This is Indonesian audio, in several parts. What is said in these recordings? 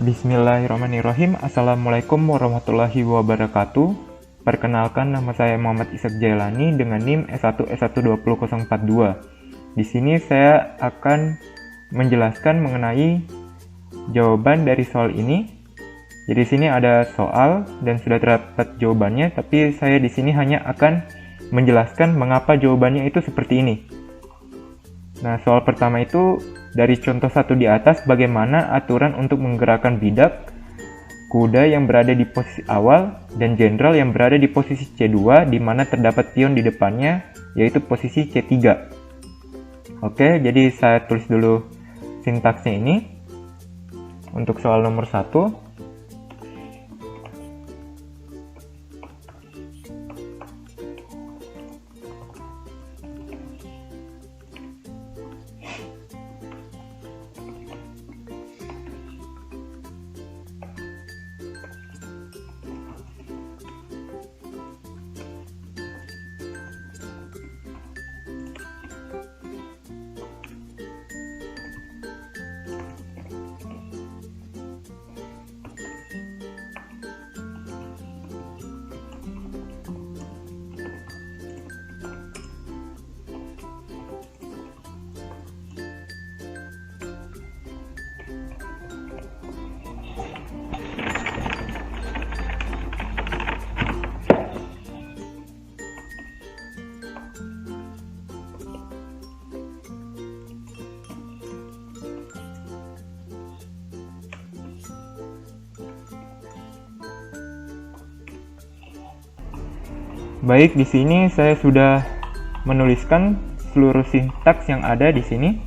Bismillahirrahmanirrahim. Assalamualaikum warahmatullahi wabarakatuh. Perkenalkan, nama saya Muhammad Ishak Jailani dengan NIM S1S120042. Di sini saya akan menjelaskan mengenai jawaban dari soal ini. Jadi di sini ada soal dan sudah terdapat jawabannya, tapi saya di sini hanya akan menjelaskan mengapa jawabannya itu seperti ini. Nah, soal pertama itu dari contoh 1 di atas, bagaimana aturan untuk menggerakkan bidak, kuda yang berada di posisi awal, dan jenderal yang berada di posisi C2, di mana terdapat pion di depannya, yaitu posisi C3. Oke, jadi saya tulis dulu sintaksnya ini. Untuk soal nomor 1, baik, di sini saya sudah menuliskan seluruh sintaks yang ada di sini.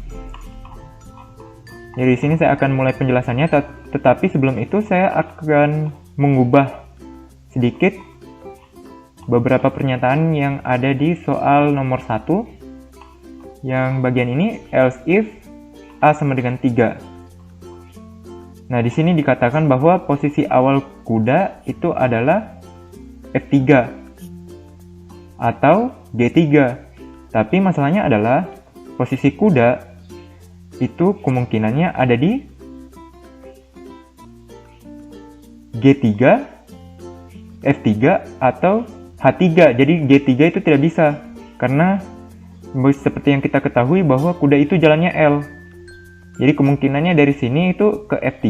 Jadi di sini saya akan mulai penjelasannya, tetapi sebelum itu saya akan mengubah sedikit beberapa pernyataan yang ada di soal nomor 1. Yang bagian ini, else if A sama dengan 3. Nah, di sini dikatakan bahwa posisi awal kuda itu adalah F3 atau G3. Tapi masalahnya adalah posisi kuda itu kemungkinannya ada di G3, F3 atau H3. Jadi G3 itu tidak bisa, karena seperti yang kita ketahui bahwa kuda itu jalannya L. Jadi kemungkinannya dari sini itu ke F3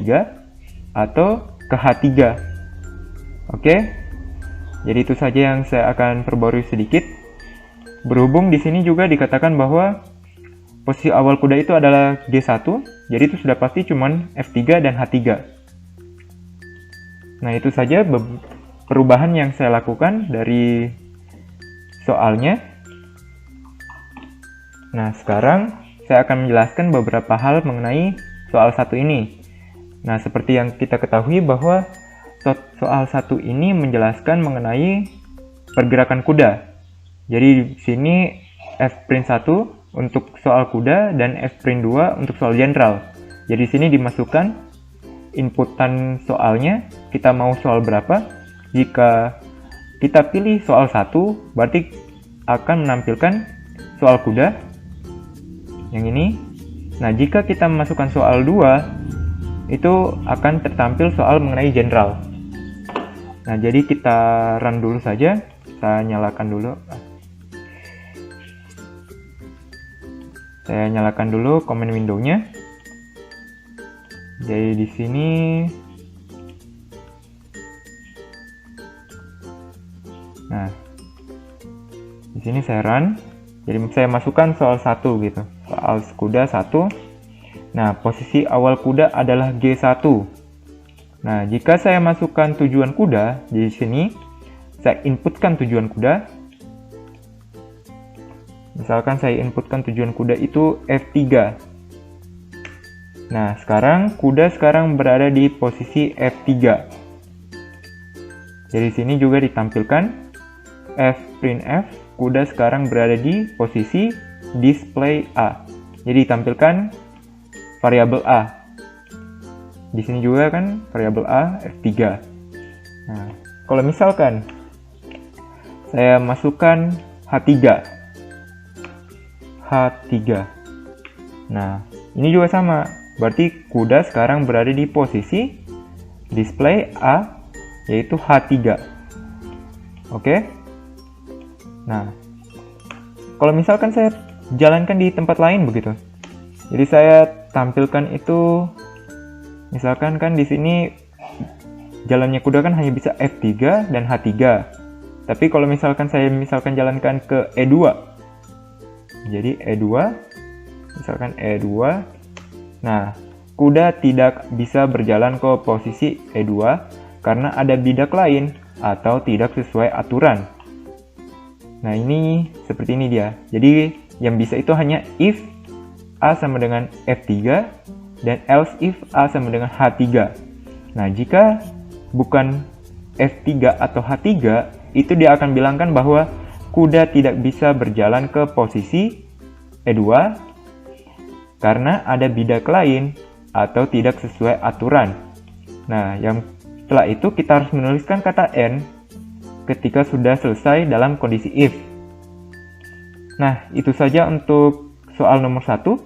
atau ke H3. Oke? Jadi itu saja yang saya akan perbarui sedikit. Berhubung di sini juga dikatakan bahwa posisi awal kuda itu adalah G1, jadi itu sudah pasti cuman F3 dan H3. Nah, itu saja perubahan yang saya lakukan dari soalnya. Nah, sekarang saya akan menjelaskan beberapa hal mengenai soal 1 ini. Nah, seperti yang kita ketahui bahwa soal 1 ini menjelaskan mengenai pergerakan kuda. Jadi di sini F'1 untuk soal kuda dan F'2 untuk soal jenderal. Jadi di sini dimasukkan inputan soalnya, kita mau soal berapa. Jika kita pilih soal 1, berarti akan menampilkan soal kuda yang ini. Nah, jika kita memasukkan soal 2, itu akan tertampil soal mengenai jenderal. Nah, jadi kita run dulu saja. Saya nyalakan dulu command window-nya. Jadi di sini saya run. Jadi saya masukkan soal 1 gitu. Soal kuda 1. Nah, posisi awal kuda adalah G1. Nah, jika saya masukkan tujuan kuda, di sini saya inputkan tujuan kuda. Misalkan saya inputkan tujuan kuda itu F3. Nah, kuda sekarang berada di posisi F3. Jadi sini juga ditampilkan F'F, kuda sekarang berada di posisi display A. Jadi ditampilkan variabel A. Di sini juga kan variabel A F3. Nah, kalau misalkan saya masukkan H3. Nah, ini juga sama. Berarti kuda sekarang berada di posisi display A, yaitu H3. Oke. Nah, kalau misalkan saya jalankan di tempat lain begitu. Jadi saya tampilkan itu, misalkan kan di sini jalannya kuda kan hanya bisa F3 dan H3. Tapi kalau misalkan saya jalankan ke E2. Jadi E2, misalkan E2. Nah, kuda tidak bisa berjalan ke posisi E2 karena ada bidak lain atau tidak sesuai aturan. Nah, ini seperti ini dia. Jadi yang bisa itu hanya if A sama dengan F3 dan else if A sama dengan H3. Nah, jika bukan F3 atau H3, itu dia akan bilangkan bahwa kuda tidak bisa berjalan ke posisi E2 karena ada bidak lain atau tidak sesuai aturan. Nah, setelah itu kita harus menuliskan kata N ketika sudah selesai dalam kondisi if. Nah, itu saja untuk soal nomor 1.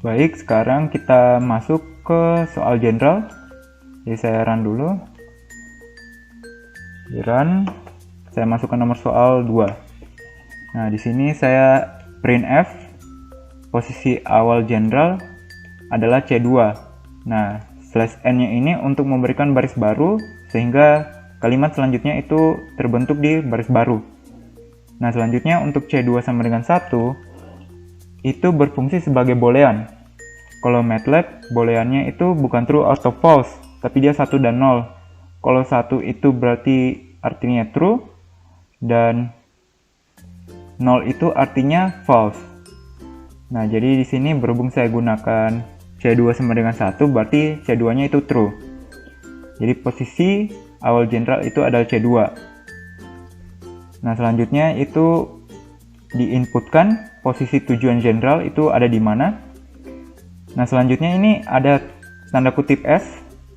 Baik, sekarang kita masuk ke soal general. Jadi saya run dulu. Di run, saya masukkan nomor soal 2. Nah, di sini saya printf posisi awal general adalah C2. Nah, /n-nya ini untuk memberikan baris baru sehingga kalimat selanjutnya itu terbentuk di baris baru. Nah, selanjutnya untuk C2 sama dengan 1 itu berfungsi sebagai boolean. Kalau MATLAB, booleannya itu bukan true atau false, tapi dia 1 dan 0. Kalau 1 itu berarti artinya true, dan 0 itu artinya false. Nah, jadi di sini berhubung saya gunakan C2 sama dengan 1, berarti C2-nya itu true. Jadi posisi awal general itu adalah C2. Nah, selanjutnya itu diinputkan posisi tujuan general itu ada di mana. Nah, selanjutnya ini ada tanda kutip S.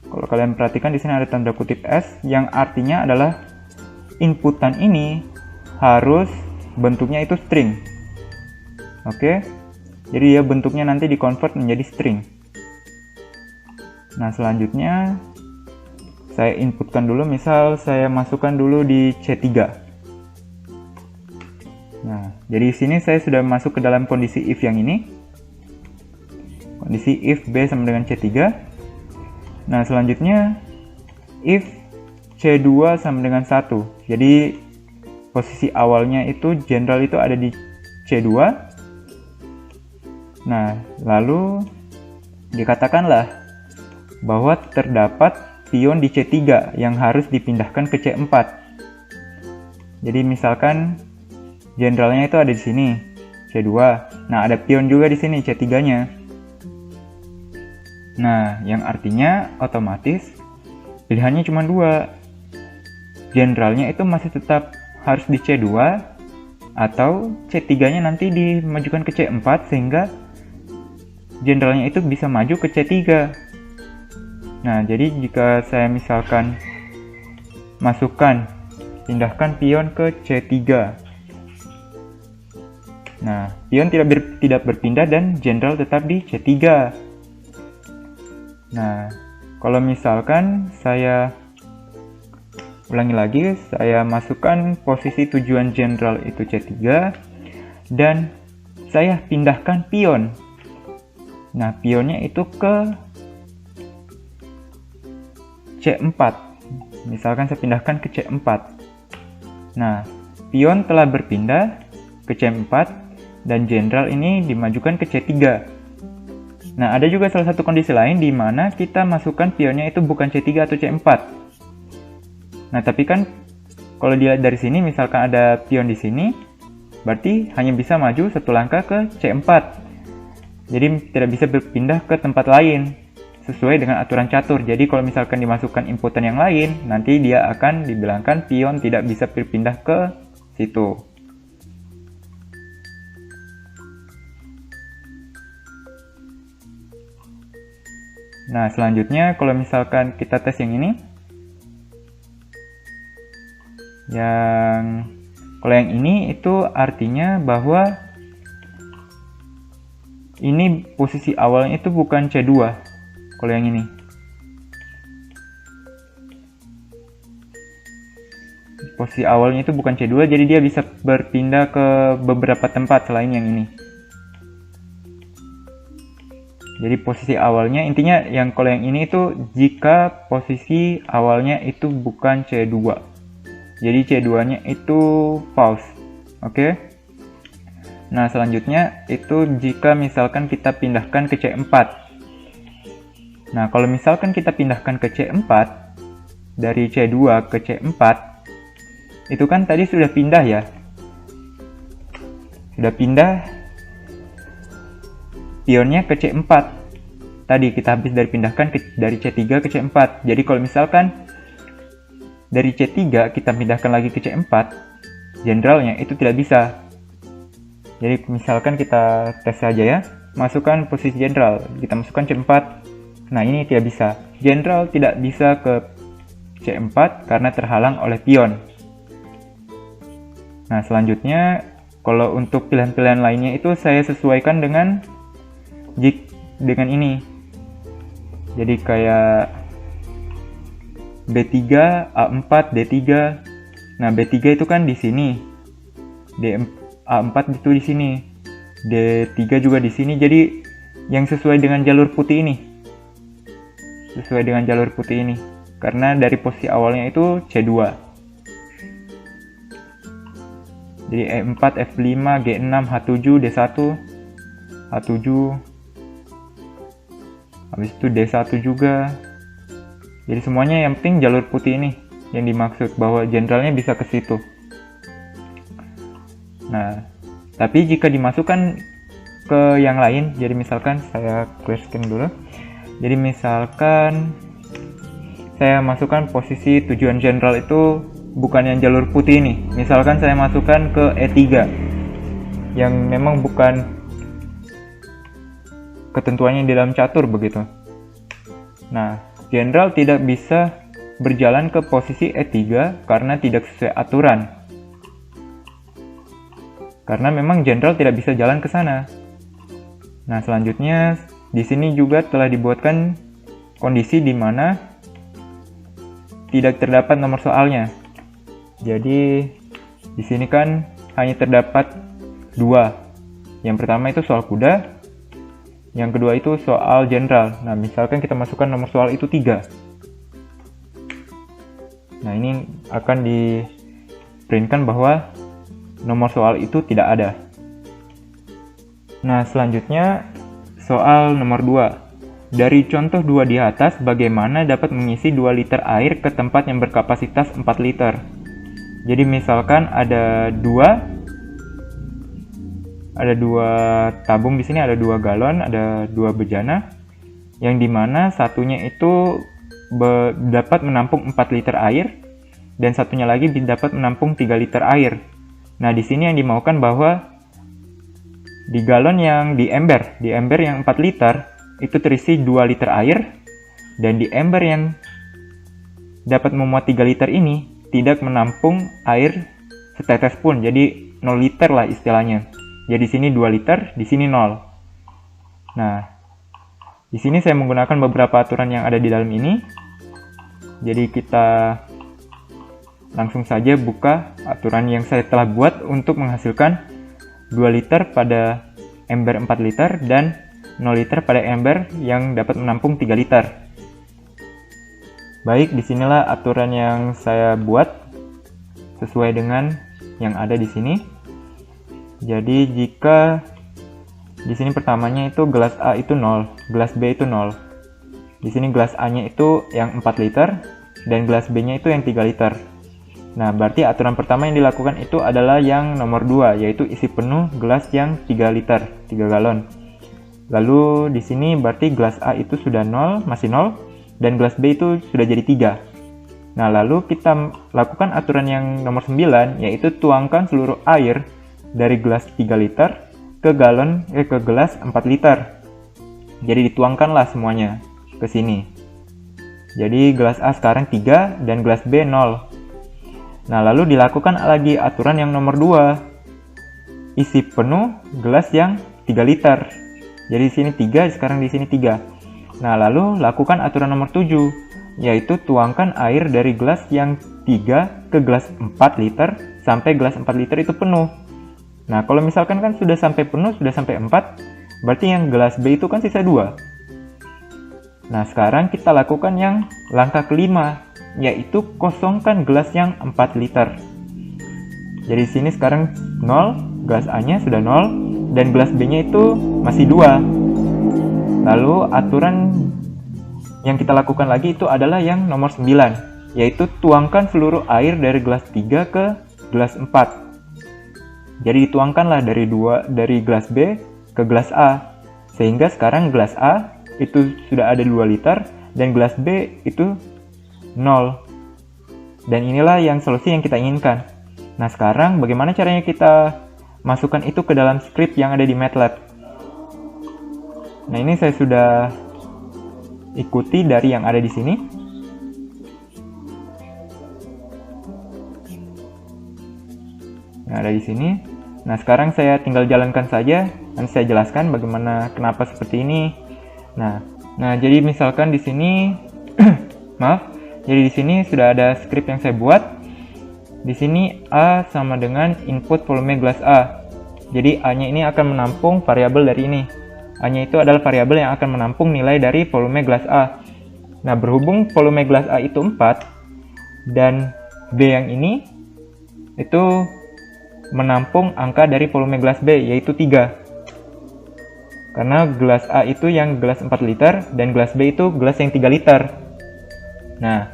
Kalau kalian perhatikan di sini ada tanda kutip S yang artinya adalah inputan ini harus bentuknya itu string. Oke. Jadi ya bentuknya nanti di-convert menjadi string. Nah, selanjutnya saya inputkan dulu, misal saya masukkan dulu di C3. Nah, jadi di sini saya sudah masuk ke dalam kondisi if yang ini. Kondisi if B sama dengan C3. Nah, selanjutnya if C2 sama dengan 1. Jadi posisi awalnya itu general itu ada di C2. Nah, lalu dikatakanlah bahwa terdapat pion di C3 yang harus dipindahkan ke C4. Jadi misalkan generalnya itu ada di sini, C2. Nah, ada pion juga di sini, C3-nya. Nah, yang artinya otomatis pilihannya cuma 2. Generalnya itu masih tetap harus di C2 atau C3-nya nanti dimajukan ke C4 sehingga generalnya itu bisa maju ke C3. Nah, jadi jika saya misalkan pindahkan pion ke C3. Nah, pion tidak berpindah dan general tetap di C3. Nah, kalau misalkan saya ulangi lagi, saya masukkan posisi tujuan general itu C3 dan saya pindahkan pion. Nah, pionnya itu ke C4. Misalkan saya pindahkan ke C4. Nah, pion telah berpindah ke C4 dan general ini dimajukan ke C3. Nah, ada juga salah satu kondisi lain di mana kita masukkan pionnya itu bukan C3 atau C4. Nah, tapi kan kalau dilihat dari sini, misalkan ada pion di sini, berarti hanya bisa maju satu langkah ke C4. Jadi tidak bisa berpindah ke tempat lain sesuai dengan aturan catur. Jadi kalau misalkan dimasukkan inputan yang lain, nanti dia akan dibilangkan pion tidak bisa berpindah ke situ. Nah, selanjutnya kalau misalkan kita tes yang ini, kalau yang ini itu artinya bahwa ini posisi awalnya itu bukan C2. Kalau yang ini, posisi awalnya itu bukan C2, jadi dia bisa berpindah ke beberapa tempat selain yang ini. Jadi posisi awalnya, intinya yang kalau yang ini itu jika posisi awalnya itu bukan C2. Jadi C2-nya itu false. Oke. Nah, selanjutnya itu jika misalkan kita pindahkan ke C4. Nah, kalau misalkan kita pindahkan ke C4, dari C2 ke C4, itu kan tadi sudah pindah ya. Sudah pindah pionnya ke C4. Tadi kita habis pindahkan dari C3 ke C4. Jadi kalau misalkan dari C3 kita pindahkan lagi ke C4, jenderalnya itu tidak bisa. Jadi misalkan kita tes saja ya, masukkan posisi jenderal, kita masukkan C4. Nah, ini tidak bisa. Jenderal tidak bisa ke C4 karena terhalang oleh pion. Nah, selanjutnya kalau untuk pilihan-pilihan lainnya itu saya sesuaikan dengan ini. Jadi kayak B3, A4, D3. Nah, B3 itu kan di sini. A4 itu di sini. D3 juga di sini. Jadi yang sesuai dengan jalur putih ini. Sesuai dengan jalur putih ini. Karena dari posisi awalnya itu C2. Jadi E4, F5, G6, H7, D1, H7. Habis itu D1 juga. Jadi semuanya yang penting jalur putih ini yang dimaksud, bahwa jenderalnya bisa ke situ. Nah, tapi jika dimasukkan ke yang lain, jadi misalkan saya clear screen dulu. Jadi misalkan saya masukkan posisi tujuan jenderal itu bukan yang jalur putih ini. Misalkan saya masukkan ke E3 yang memang bukan ketentuannya di dalam catur begitu. Nah, jenderal tidak bisa berjalan ke posisi E3 karena tidak sesuai aturan. Karena memang jenderal tidak bisa jalan ke sana. Nah, selanjutnya di sini juga telah dibuatkan kondisi di mana tidak terdapat nomor soalnya. Jadi di sini kan hanya terdapat 2. Yang pertama itu soal kuda, yang kedua itu soal jenderal. Nah, misalkan kita masukkan nomor soal itu 3. Nah, ini akan di-printkan bahwa nomor soal itu tidak ada. Nah, selanjutnya soal nomor 2. Dari contoh 2 di atas, bagaimana dapat mengisi 2 liter air ke tempat yang berkapasitas 4 liter? Jadi misalkan ada 2 tabung di sini, ada 2 galon, ada 2 bejana, yang dimana satunya itu dapat menampung 4 liter air dan satunya lagi dapat menampung 3 liter air. Nah, di sini yang dimaukan bahwa di galon yang di ember yang 4 liter itu terisi 2 liter air, dan di ember yang dapat memuat 3 liter ini tidak menampung air setetes pun, jadi 0 liter lah istilahnya. Jadi di sini 2 liter, di sini 0. Nah, di sini saya menggunakan beberapa aturan yang ada di dalam ini. Jadi kita langsung saja buka aturan yang saya telah buat untuk menghasilkan 2 liter pada ember 4 liter dan 0 liter pada ember yang dapat menampung 3 liter. Baik, disinilah aturan yang saya buat sesuai dengan yang ada di sini. Jadi jika di sini pertamanya itu gelas A itu 0, gelas B itu 0. Di sini gelas A-nya itu yang 4 liter dan gelas B-nya itu yang 3 liter. Nah, berarti aturan pertama yang dilakukan itu adalah yang nomor 2, yaitu isi penuh gelas yang 3 liter, 3 galon. Lalu di sini berarti gelas A itu sudah 0, masih 0, dan gelas B itu sudah jadi 3. Nah, lalu kita lakukan aturan yang nomor 9, yaitu tuangkan seluruh air dari gelas 3 liter ke gelas 4 liter. Jadi dituangkanlah semuanya ke sini. Jadi gelas A sekarang 3 dan gelas B 0. Nah, lalu dilakukan lagi aturan yang nomor 2. Isi penuh gelas yang 3 liter. Jadi di sini 3, sekarang di sini 3. Nah, lalu lakukan aturan nomor 7, yaitu tuangkan air dari gelas yang 3 3 ke gelas 4 liter sampai gelas 4 liter itu penuh. Nah, kalau misalkan kan sudah sampai penuh, sudah sampai 4, berarti yang gelas B itu kan sisa 2. Nah, sekarang kita lakukan yang langkah kelima, yaitu kosongkan gelas yang 4 liter. Jadi sini sekarang 0, gelas A-nya sudah 0, dan gelas B-nya itu masih 2. Lalu aturan yang kita lakukan lagi itu adalah yang nomor 9, yaitu tuangkan seluruh air dari gelas 3 ke gelas 4. Jadi dituangkanlah dari gelas B ke gelas A, sehingga sekarang gelas A itu sudah ada 2 liter dan gelas B itu 0. Dan inilah yang solusi yang kita inginkan. Nah, sekarang bagaimana caranya kita masukkan itu ke dalam script yang ada di MATLAB? Nah, ini saya sudah ikuti dari yang ada di sini. Yang ada di sini. Nah, sekarang saya tinggal jalankan saja. Nanti saya jelaskan bagaimana kenapa seperti ini. Nah, jadi misalkan di sini maaf. Jadi di sini sudah ada script yang saya buat. Di sini A sama dengan input volume gelas A. Jadi A-nya ini akan menampung variabel dari ini. A-nya itu adalah variabel yang akan menampung nilai dari volume gelas A. Nah, berhubung volume gelas A itu 4 dan B yang ini itu menampung angka dari volume gelas B, yaitu 3. Karena gelas A itu yang gelas 4 liter dan gelas B itu gelas yang 3 liter. Nah,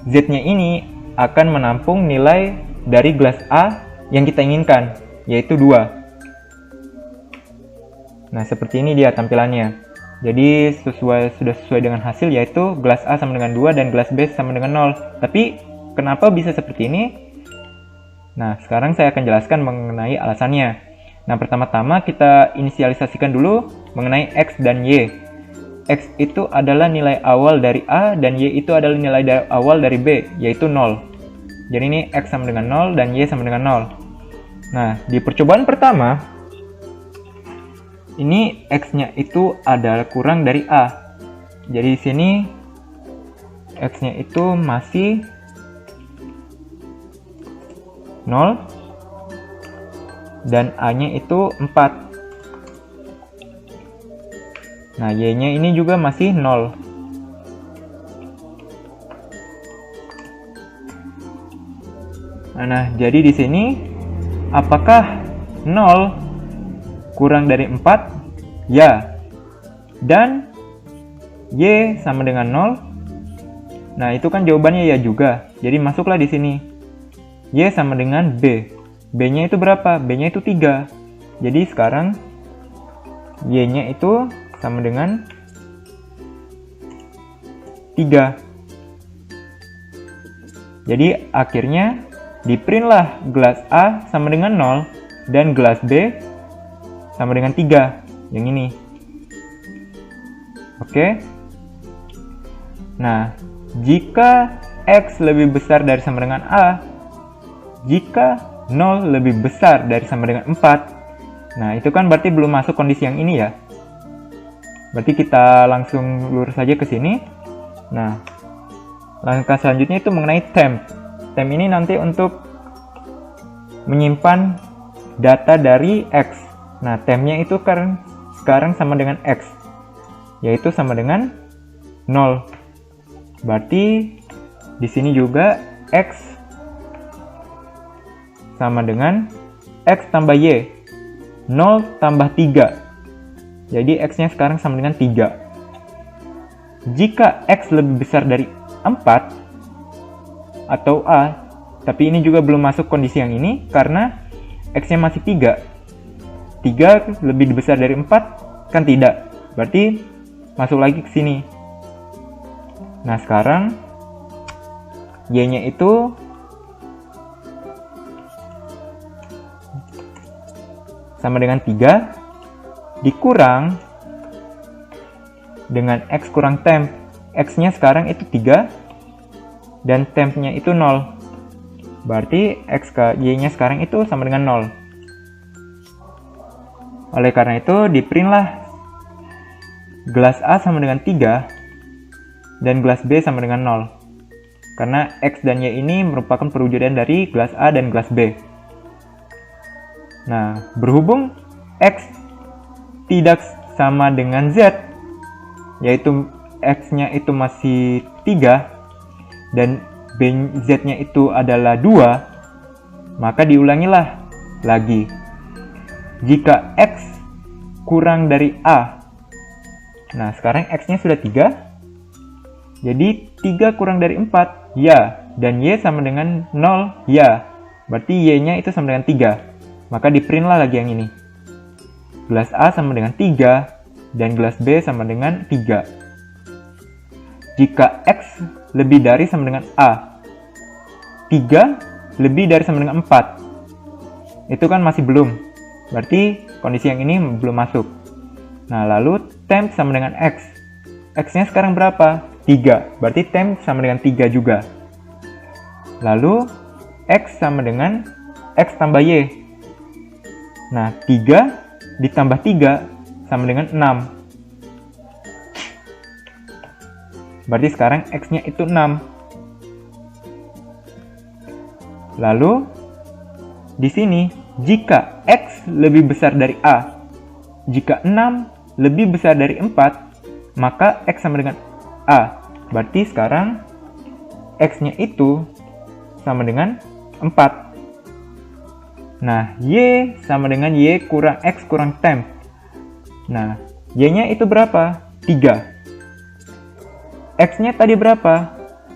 Z-nya ini akan menampung nilai dari gelas A yang kita inginkan, yaitu 2. Nah, seperti ini dia tampilannya. Jadi sudah sesuai dengan hasil, yaitu gelas A sama dengan 2 dan gelas B sama dengan 0. Tapi kenapa bisa seperti ini? Nah, sekarang saya akan jelaskan mengenai alasannya. Nah, pertama-tama kita inisialisasikan dulu mengenai X dan Y. X itu adalah nilai awal dari A dan Y itu adalah nilai awal dari B, yaitu 0. Jadi ini X sama dengan 0 dan Y sama dengan 0. Nah, di percobaan pertama, ini X-nya itu adalah kurang dari A. Jadi di sini X-nya itu masih 0 dan A-nya itu 4. Nah, Y-nya ini juga masih 0. Nah, jadi di sini apakah 0 kurang dari 4? Ya. Dan Y sama dengan 0? Nah, itu kan jawabannya ya juga. Jadi masuklah di sini. Y sama dengan B. B-nya itu berapa? B-nya itu 3. Jadi sekarang Y-nya itu sama dengan 3. Jadi akhirnya di-printlah gelas A sama dengan 0 dan gelas B sama dengan 3. Yang ini. Oke. Nah, jika X lebih besar dari sama dengan A, jika 0 lebih besar dari sama dengan 4, nah itu kan berarti belum masuk kondisi yang ini ya. Berarti kita langsung lurus saja ke sini. Nah, langkah selanjutnya itu mengenai temp. Temp ini nanti untuk menyimpan data dari X. Nah, tempnya itu kan sekarang sama dengan X, yaitu sama dengan 0. Berarti di sini juga X sama dengan X tambah Y. 0 tambah 3. Jadi X-nya sekarang sama dengan 3. Jika X lebih besar dari 4 atau A, tapi ini juga belum masuk kondisi yang ini karena X-nya masih 3. 3 lebih besar dari 4 kan tidak. Berarti masuk lagi ke sini. Nah, sekarang Y-nya itu sama dengan 3 dikurang dengan X kurang temp. X-nya sekarang itu 3 dan tempnya itu 0. Berarti X ke Y-nya sekarang itu sama dengan 0. Oleh karena itu di-printlah gelas A sama dengan 3 dan gelas B sama dengan 0. karena X dan Y ini merupakan perwujudan dari gelas A dan gelas B. Nah, berhubung X tidak sama dengan Z, yaitu X-nya itu masih 3 dan Z-nya itu adalah 2, maka diulangilah lagi. Jika X kurang dari A, nah sekarang X-nya sudah 3, jadi 3 kurang dari 4, ya, dan Y sama dengan 0, ya, berarti Y-nya itu sama dengan 3, maka di-printlah lagi yang ini. Gelas A sama dengan 3, dan gelas B sama dengan 3. Jika X lebih dari sama dengan A, 3 lebih dari sama dengan 4, itu kan masih belum, berarti kondisi yang ini belum masuk. Nah, lalu temp sama dengan X. X-nya sekarang berapa? 3, berarti temp sama dengan 3 juga. Lalu X sama dengan X tambah Y. Nah, 3 ditambah 3 sama dengan 6. Berarti sekarang X-nya itu 6. Lalu, di sini, jika X lebih besar dari A, jika 6 lebih besar dari 4, maka X sama dengan A. Berarti sekarang, X-nya itu sama dengan 4. Nah, Y sama dengan Y kurang X kurang temp. Nah, Y-nya itu berapa? 3. X-nya tadi berapa?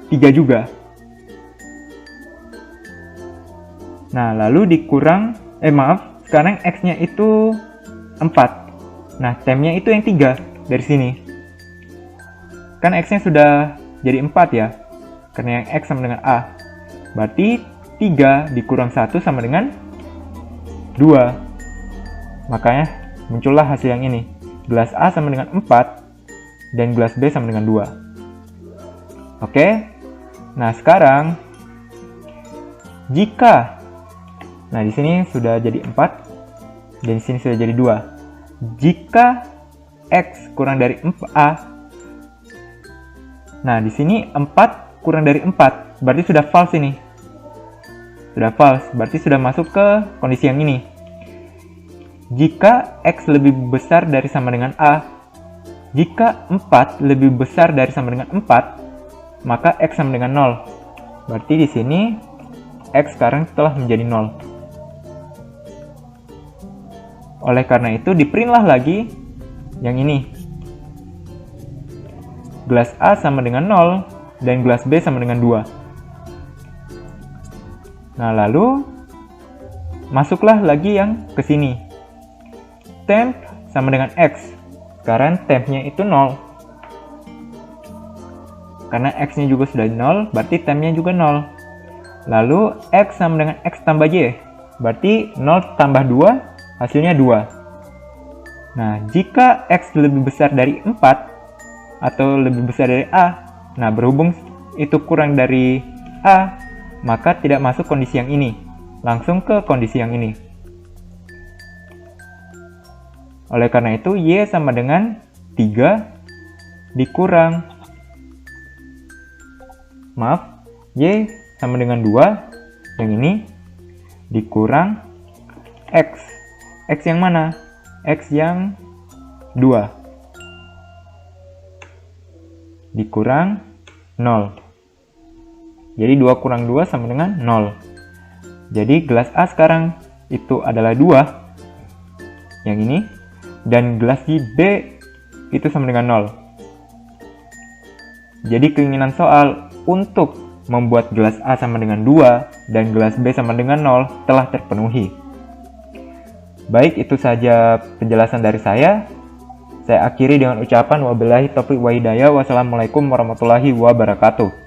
3 juga. Nah, lalu dikurang, sekarang X-nya itu 4. Nah, tempnya itu yang 3 dari sini. Kan X-nya sudah jadi 4 ya, karena yang X sama dengan A. Berarti 3 dikurang 1 sama dengan 2. Makanya muncullah hasil yang ini. Gelas A sama dengan 4, dan gelas B sama dengan 2. Oke, nah sekarang jika, nah di sini sudah jadi 4 dan di sini sudah jadi 2. Jika X kurang dari A, nah di sini 4 kurang dari 4, berarti sudah false ini. Sudah false, berarti sudah masuk ke kondisi yang ini. Jika X lebih besar dari sama dengan A, jika 4 lebih besar dari sama dengan 4, maka X sama dengan 0. Berarti di sini X sekarang telah menjadi 0. Oleh karena itu, di-printlah lagi yang ini. Gelas A sama dengan 0, dan gelas B sama dengan 2. Nah, lalu masuklah lagi yang ke sini. Temp sama dengan X. Sekarang tempnya itu 0. Karena X-nya juga sudah 0, berarti tempnya juga 0. Lalu X sama dengan X tambah Y. Berarti 0 tambah 2, hasilnya 2. Nah, jika X lebih besar dari 4, atau lebih besar dari A, nah berhubung itu kurang dari A, maka tidak masuk kondisi yang ini. Langsung ke kondisi yang ini. Oleh karena itu, Y sama dengan 3 dikurang, Y sama dengan 2, yang ini, dikurang X. X yang mana? X yang 2. Dikurang 0. Jadi 2 kurang 2 sama dengan 0. Jadi gelas A sekarang itu adalah 2, yang ini, dan gelas B itu sama dengan 0. Jadi keinginan soal untuk membuat gelas A sama dengan 2 dan gelas B sama dengan 0 telah terpenuhi. Baik, itu saja penjelasan dari saya. Saya akhiri dengan ucapan wabillahi taufiq wa hidayah. Wassalamualaikum warahmatullahi wabarakatuh.